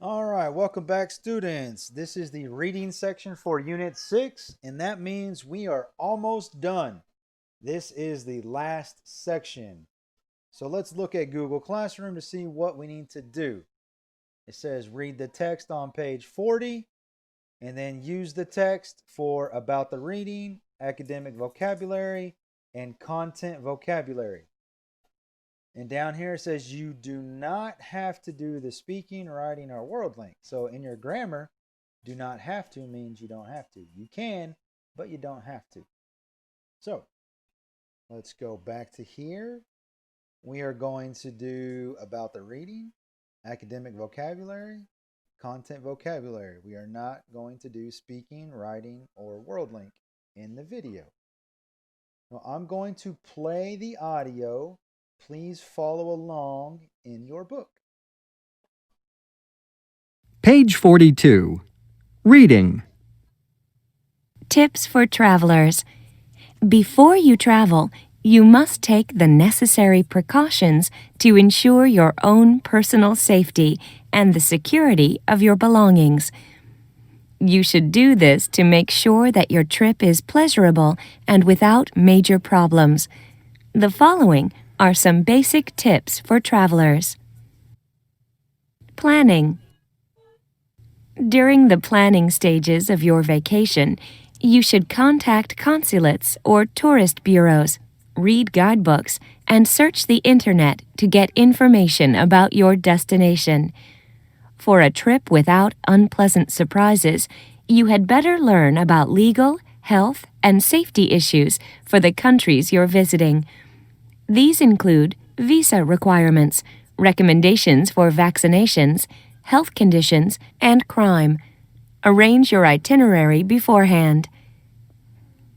All right, welcome back, students. This is the reading section for Unit 6, and that means we are almost done. This is the last section. So let's look at Google Classroom to see what we need to do. It says read the text on page 40, and then use the text for about the reading, academic vocabulary, and content vocabulary. And down here it says you do not have to do the speaking, writing, or word length. So in your grammar, do not have to means you don't have to. You can, but you don't have to. So let's go back to here. We are going to do about the reading, academic vocabulary, content vocabulary. We are not going to do speaking, writing, or word length in the video. Now I'm going to play the audio. Please follow along in your book. Page 42. Reading. Tips for travelers. Before you travel, you must take the necessary precautions to ensure your own personal safety and the security of your belongings. You should do this to make sure that your trip is pleasurable and without major problems. The following are some basic tips for travelers. Planning. During the planning stages of your vacation, you should contact consulates or tourist bureaus, read guidebooks, and search the internet to get information about your destination. For a trip without unpleasant surprises, you had better learn about legal, health, and safety issues for the countries you're visiting. These include visa requirements, recommendations for vaccinations, health conditions, and crime. Arrange your itinerary beforehand.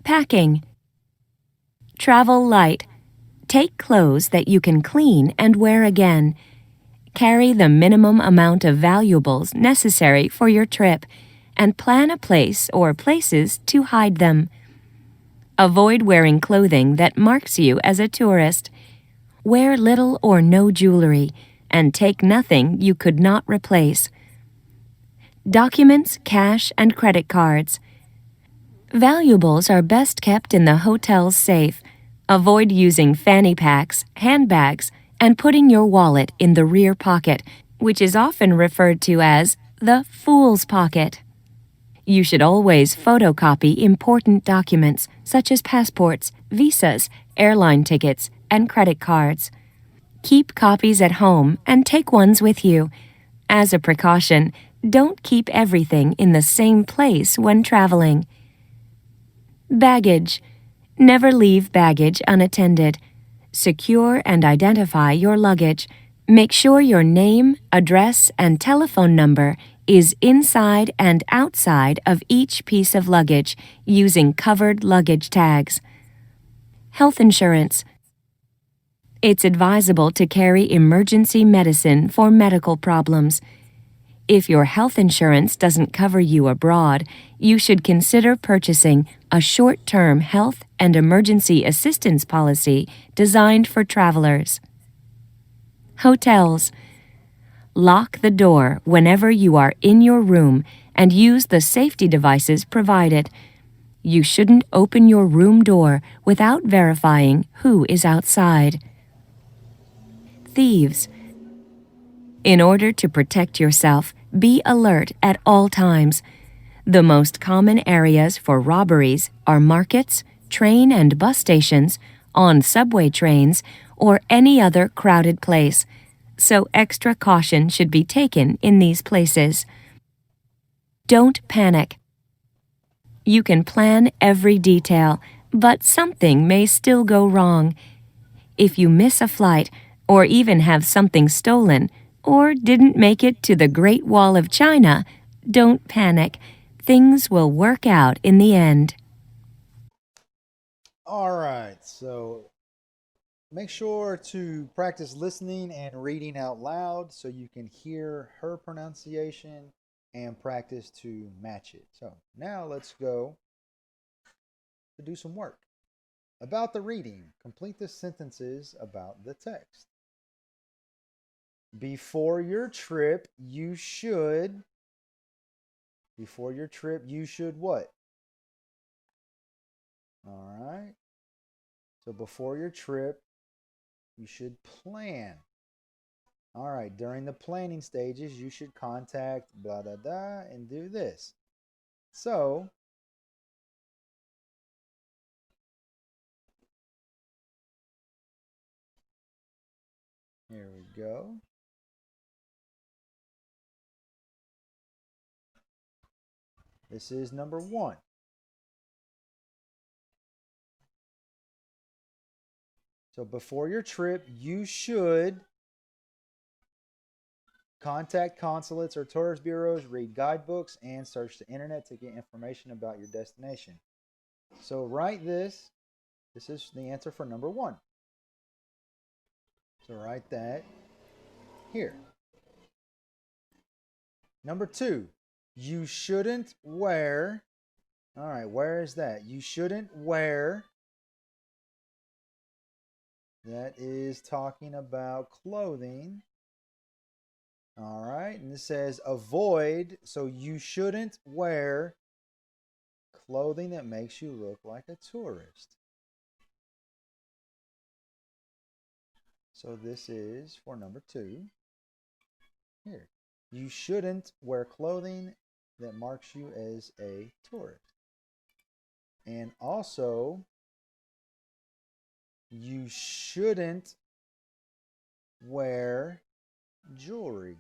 Packing. Travel light. Take clothes that you can clean and wear again. Carry the minimum amount of valuables necessary for your trip, and plan a place or places to hide them. Avoid wearing clothing that marks you as a tourist. Wear little or no jewelry, and take nothing you could not replace. Documents, cash, and credit cards. Valuables are best kept in the hotel's safe. Avoid using fanny packs, handbags, and putting your wallet in the rear pocket, which is often referred to as the fool's pocket. You should always photocopy important documents such as passports, visas, airline tickets, and credit cards. Keep copies at home and take ones with you. As a precaution, don't keep everything in the same place when traveling. Baggage. Never leave baggage unattended. Secure and identify your luggage. Make sure your name, address, and telephone number is inside and outside of each piece of luggage using covered luggage tags. Health insurance. It's advisable to carry emergency medicine for medical problems. If your health insurance doesn't cover you abroad, you should consider purchasing a short-term health and emergency assistance policy designed for travelers. Hotels. Lock the door whenever you are in your room and use the safety devices provided. You shouldn't open your room door without verifying who is outside. Thieves. In order to protect yourself, be alert at all times. The most common areas for robberies are markets, train and bus stations, on subway trains, or any other crowded place, so extra caution should be taken in these places. Don't panic. You can plan every detail, but something may still go wrong. If you miss a flight, or even have something stolen, or didn't make it to the Great Wall of China, don't panic. Things will work out in the end. All right, so make sure to practice listening and reading out loud so you can hear her pronunciation and practice to match it. So now let's go to do some work. About the reading, complete the sentences about the text. before your trip, you should what? All right. So before your trip, you should plan. All right. During the planning stages, you should contact blah, blah, blah, and do this. So here we go. This is number 1. So before your trip, you should contact consulates or tourist bureaus, read guidebooks, and search the internet to get information about your destination. So write this. This is the answer for number 1. So write that here. Number 2, you shouldn't wear. All right, where is that? You shouldn't wear. That is talking about clothing. All right, and it says avoid. So you shouldn't wear clothing that makes you look like a tourist. So this is for number 2. Here. You shouldn't wear clothing that marks you as a tourist. And also, you shouldn't wear jewelry.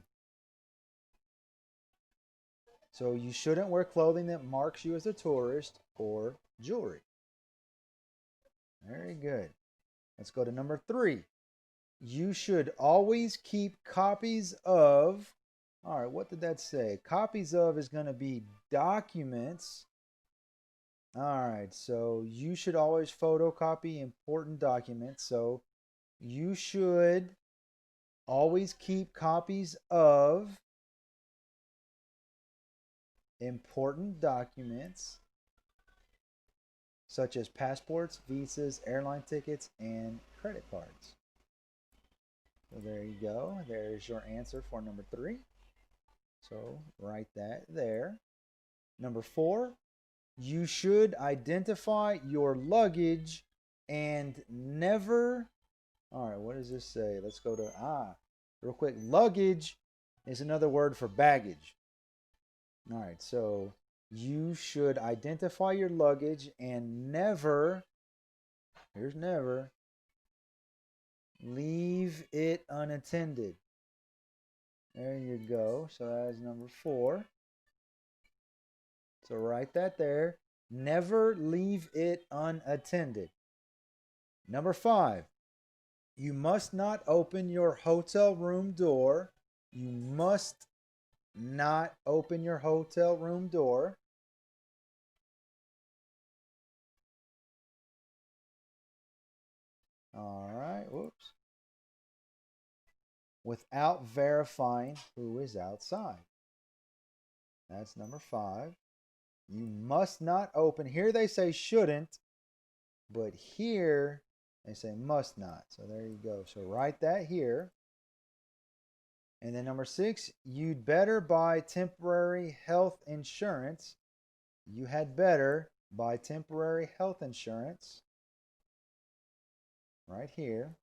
So you shouldn't wear clothing that marks you as a tourist or jewelry. Very good. Let's go to number 3. You should always keep copies of. All right, what did that say? Copies of is going to be documents. All right, so you should always photocopy important documents. So you should always keep copies of important documents such as passports, visas, airline tickets, and credit cards. So there you go. There's your answer for number 3. So write that there. Number 4, you should identify your luggage and never. All right, what does this say? Let's go to, real quick. Luggage is another word for baggage. All right, so you should identify your luggage and never, here's never, leave it unattended. There you go. So that's number 4. So write that there. Never leave it unattended. Number 5. You must not open your hotel room door. You must not open your hotel room door. All right. Whoops. Without verifying who is outside. That's number 5. You must not open. Here they say shouldn't, but here they say must not. So there you go. So write that here. And then number 6, you'd better buy temporary health insurance. You had better buy temporary health insurance. Right here.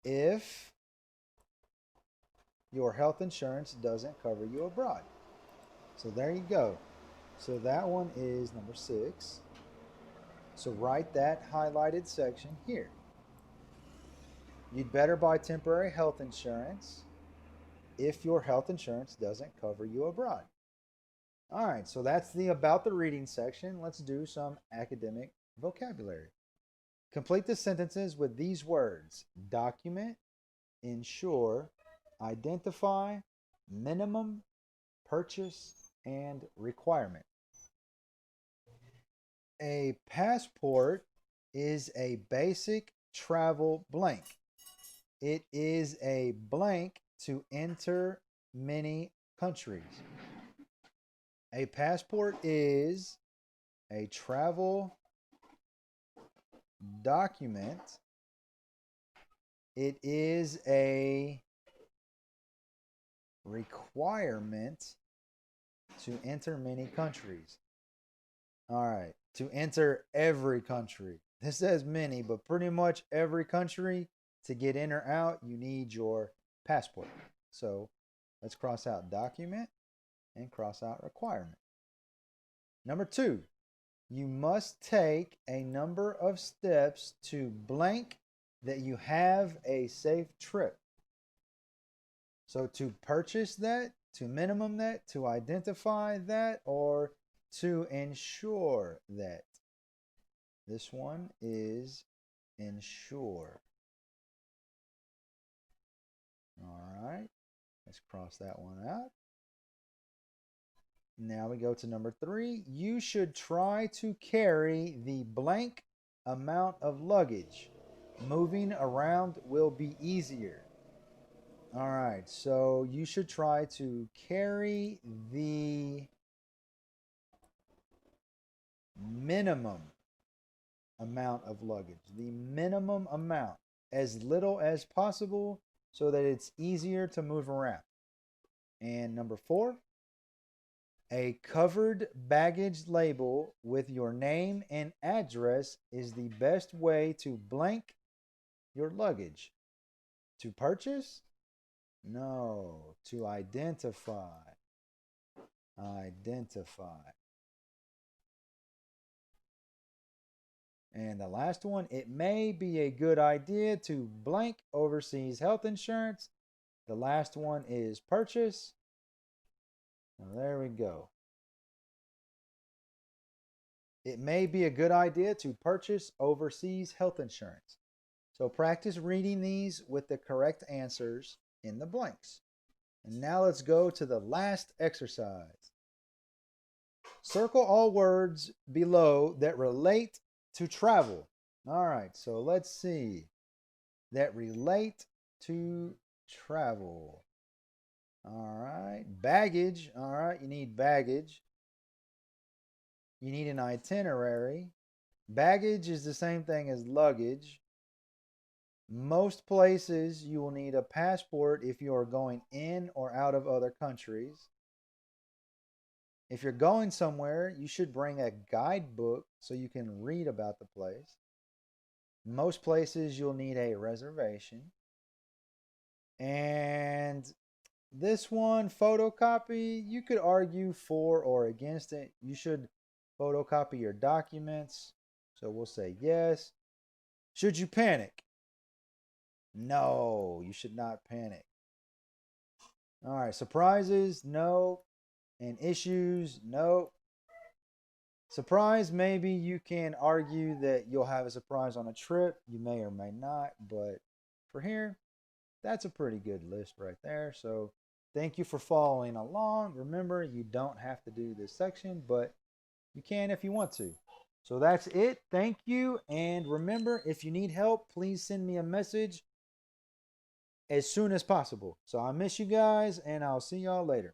If your health insurance doesn't cover you abroad. So there you go. So that one is number 6. So write that highlighted section here. You'd better buy temporary health insurance if your health insurance doesn't cover you abroad. All right, so that's the about the reading section. Let's do some academic vocabulary. Complete the sentences with these words: document, insure, identify, minimum, purchase, and requirement. A passport is a basic travel blank. It is a blank to enter many countries. A passport is a travel document It is a requirement to enter many countries. All right, to enter every country. This says many, but pretty much every country to get in or out, you need your passport. So let's cross out document and cross out requirement. Number 2, you must take a number of steps to blank that you have a safe trip. So to purchase that, to minimum that, to identify that, or to ensure that. This one is ensure. All right, let's cross that one out. Now we go to number 3. You should try to carry the blank amount of luggage. Moving around will be easier. All right, so you should try to carry the minimum amount of luggage, the minimum amount, as little as possible so that it's easier to move around. And number 4, a covered baggage label with your name and address is the best way to blank your luggage. To purchase? No, to identify. Identify. And the last one, it may be a good idea to blank overseas health insurance. The last one is purchase. Now, there we go. It may be a good idea to purchase overseas health insurance. So practice reading these with the correct answers in the blanks. And now let's go to the last exercise. Circle all words below that relate to travel. All right, so let's see. That relate to travel. All right, baggage. All right, you need baggage. You need an itinerary. Baggage is the same thing as luggage. Most places you will need a passport if you are going in or out of other countries. If you're going somewhere, you should bring a guidebook so you can read about the place. Most places you'll need a reservation. And this one, photocopy, you could argue for or against it. You should photocopy your documents. So we'll say yes. Should you panic? No, you should not panic. All right, surprises, no. And issues, no. Surprise, maybe you can argue that you'll have a surprise on a trip. You may or may not, but for here, that's a pretty good list right there. So thank you for following along. Remember, you don't have to do this section, but you can if you want to. So that's it. Thank you. And remember, if you need help, please send me a message as soon as possible. So I miss you guys, and I'll see y'all later.